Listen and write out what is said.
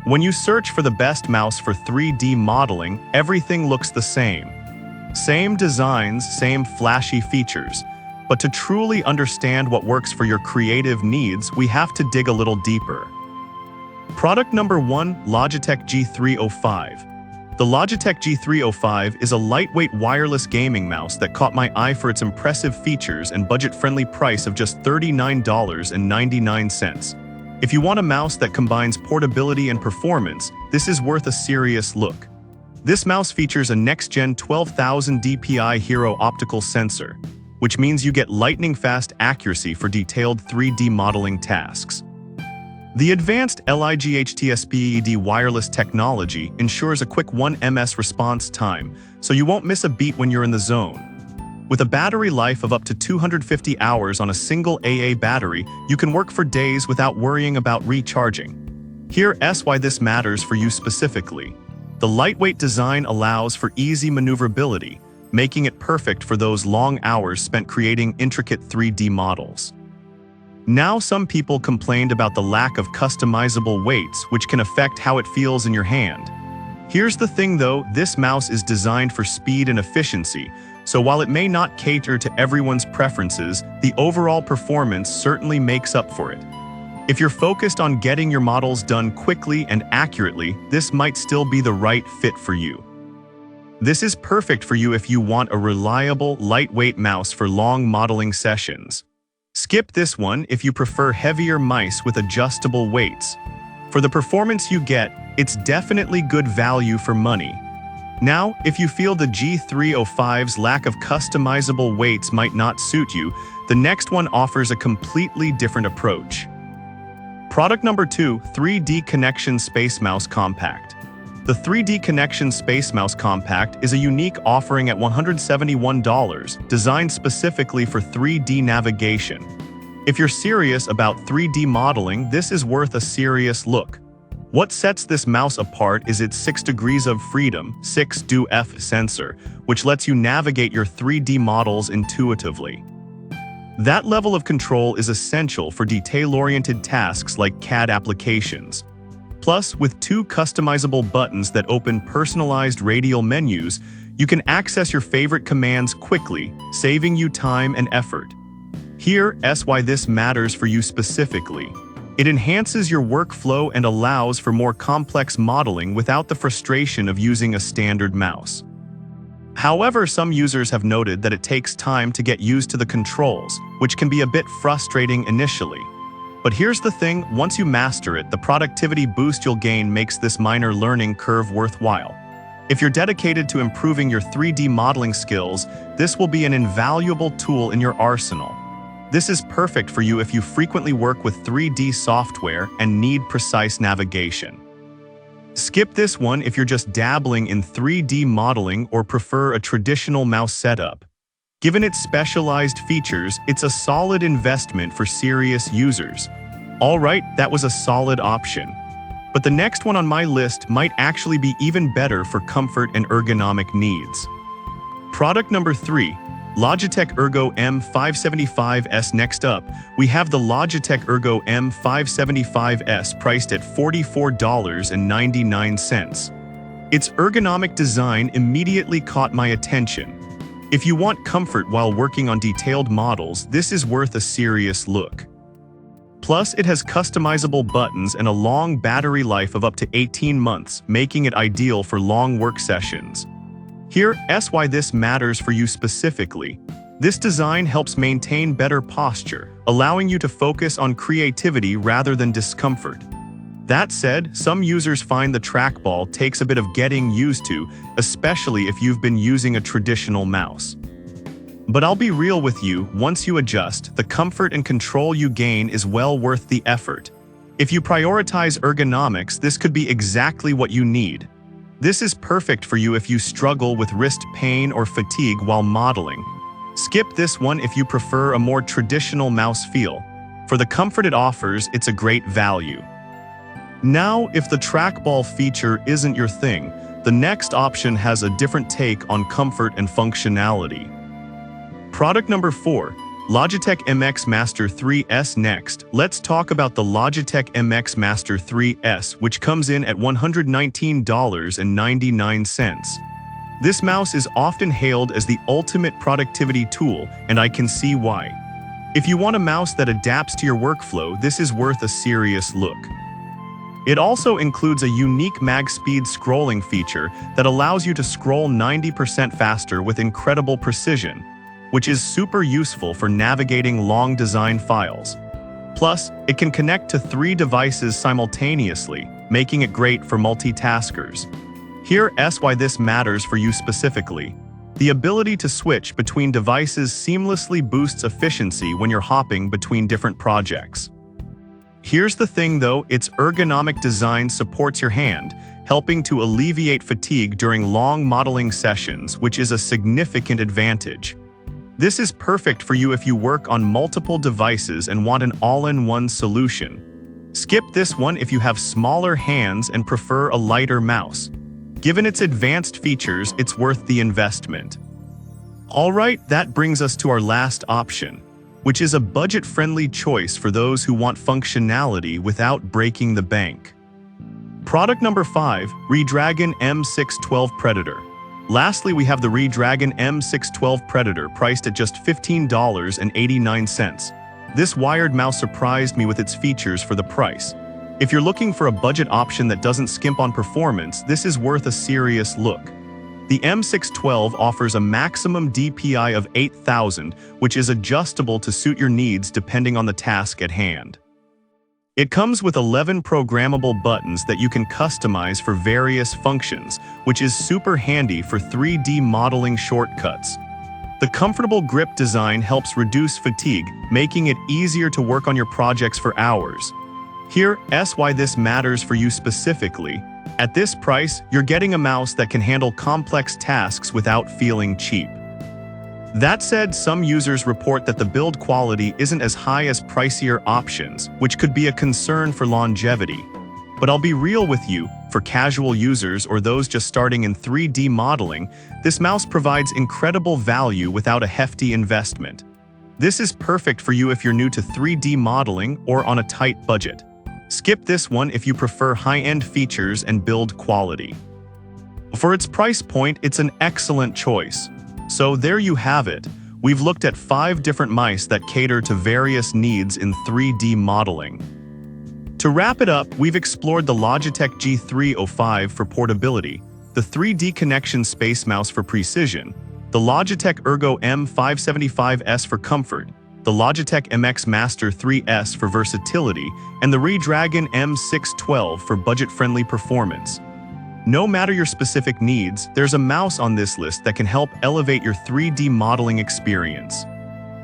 When you search for the best mouse for 3D modeling, everything looks the same. Same designs, same flashy features. But to truly understand what works for your creative needs, we have to dig a little deeper. Product number 1, Logitech G305. The Logitech G305 is a lightweight wireless gaming mouse that caught my eye for its impressive features and budget-friendly price of just $39.99. If you want a mouse that combines portability and performance, this is worth a serious look. This mouse features a next-gen 12,000 dpi Hero optical sensor, which means you get lightning-fast accuracy for detailed 3D modeling tasks. The advanced LIGHTSPED wireless technology ensures a quick 1 ms response time, so you won't miss a beat when you're in the zone. With a battery life of up to 250 hours on a single AA battery, you can work for days without worrying about recharging. Here's why this matters for you specifically. The lightweight design allows for easy maneuverability, making it perfect for those long hours spent creating intricate 3D models. Now, some people complained about the lack of customizable weights, which can affect how it feels in your hand. Here's the thing though, this mouse is designed for speed and efficiency, so while it may not cater to everyone's preferences, the overall performance certainly makes up for it. If you're focused on getting your models done quickly and accurately, this might still be the right fit for you. This is perfect for you if you want a reliable, lightweight mouse for long modeling sessions. Skip this one if you prefer heavier mice with adjustable weights. For the performance you get, it's definitely good value for money. Now, if you feel the G305's lack of customizable weights might not suit you, the next one offers a completely different approach. Product number 2, 3D Connection Space Mouse Compact. The 3D Connection Space Mouse Compact is a unique offering at $171, designed specifically for 3D navigation. If you're serious about 3D modeling, this is worth a serious look. What sets this mouse apart is its 6 degrees of freedom 6DoF sensor, which lets you navigate your 3D models intuitively. That level of control is essential for detail-oriented tasks like CAD applications. Plus, with 2 customizable buttons that open personalized radial menus, you can access your favorite commands quickly, saving you time and effort. Here's why this matters for you specifically. It enhances your workflow and allows for more complex modeling without the frustration of using a standard mouse. However, some users have noted that it takes time to get used to the controls, which can be a bit frustrating initially. But here's the thing, once you master it, the productivity boost you'll gain makes this minor learning curve worthwhile. If you're dedicated to improving your 3D modeling skills, this will be an invaluable tool in your arsenal. This is perfect for you if you frequently work with 3D software and need precise navigation. Skip this one if you're just dabbling in 3D modeling or prefer a traditional mouse setup. Given its specialized features, it's a solid investment for serious users. Alright, that was a solid option. But the next one on my list might actually be even better for comfort and ergonomic needs. Product number 3. Logitech Ergo M575S. Next up, we have the Logitech Ergo M575S priced at $44.99. Its ergonomic design immediately caught my attention. If you want comfort while working on detailed models, this is worth a serious look. Plus, it has customizable buttons and a long battery life of up to 18 months, making it ideal for long work sessions. Here's why this matters for you specifically. This design helps maintain better posture, allowing you to focus on creativity rather than discomfort. That said, some users find the trackball takes a bit of getting used to, especially if you've been using a traditional mouse. But I'll be real with you, once you adjust, the comfort and control you gain is well worth the effort. If you prioritize ergonomics, this could be exactly what you need. This is perfect for you if you struggle with wrist pain or fatigue while modeling. Skip this one if you prefer a more traditional mouse feel. For the comfort it offers, it's a great value. Now, if the trackball feature isn't your thing, the next option has a different take on comfort and functionality. Product number 4. Logitech MX Master 3S next. Let's talk about the Logitech MX Master 3S, which comes in at $119.99. This mouse is often hailed as the ultimate productivity tool, and I can see why. If you want a mouse that adapts to your workflow, this is worth a serious look. It also includes a unique mag speed scrolling feature that allows you to scroll 90% faster with incredible precision, which is super useful for navigating long design files. Plus, it can connect to 3 devices simultaneously, making it great for multitaskers. Here's why this matters for you specifically. The ability to switch between devices seamlessly boosts efficiency when you're hopping between different projects. Here's the thing though, its ergonomic design supports your hand, helping to alleviate fatigue during long modeling sessions, which is a significant advantage. This is perfect for you if you work on multiple devices and want an all-in-one solution. Skip this one if you have smaller hands and prefer a lighter mouse. Given its advanced features, it's worth the investment. Alright, that brings us to our last option, which is a budget-friendly choice for those who want functionality without breaking the bank. Product number 5, Redragon M612 Predator. Lastly, we have the Redragon M612 Predator, priced at just $15.89. This wired mouse surprised me with its features for the price. If you're looking for a budget option that doesn't skimp on performance, this is worth a serious look. The M612 offers a maximum DPI of 8,000, which is adjustable to suit your needs depending on the task at hand. It comes with 11 programmable buttons that you can customize for various functions, which is super handy for 3D modeling shortcuts. The comfortable grip design helps reduce fatigue, making it easier to work on your projects for hours. Here's why this matters for you specifically. At this price, you're getting a mouse that can handle complex tasks without feeling cheap. That said, some users report that the build quality isn't as high as pricier options, which could be a concern for longevity. But I'll be real with you, for casual users or those just starting in 3D modeling, this mouse provides incredible value without a hefty investment. This is perfect for you if you're new to 3D modeling or on a tight budget. Skip this one if you prefer high-end features and build quality. For its price point, it's an excellent choice. So there you have it. We've looked at 5 different mice that cater to various needs in 3D modeling. To wrap it up, we've explored the Logitech G305 for portability, the 3D Connection Space Mouse for precision, the Logitech Ergo M575S for comfort, the Logitech MX Master 3S for versatility, and the Redragon M612 for budget-friendly performance. No matter your specific needs, there's a mouse on this list that can help elevate your 3D modeling experience.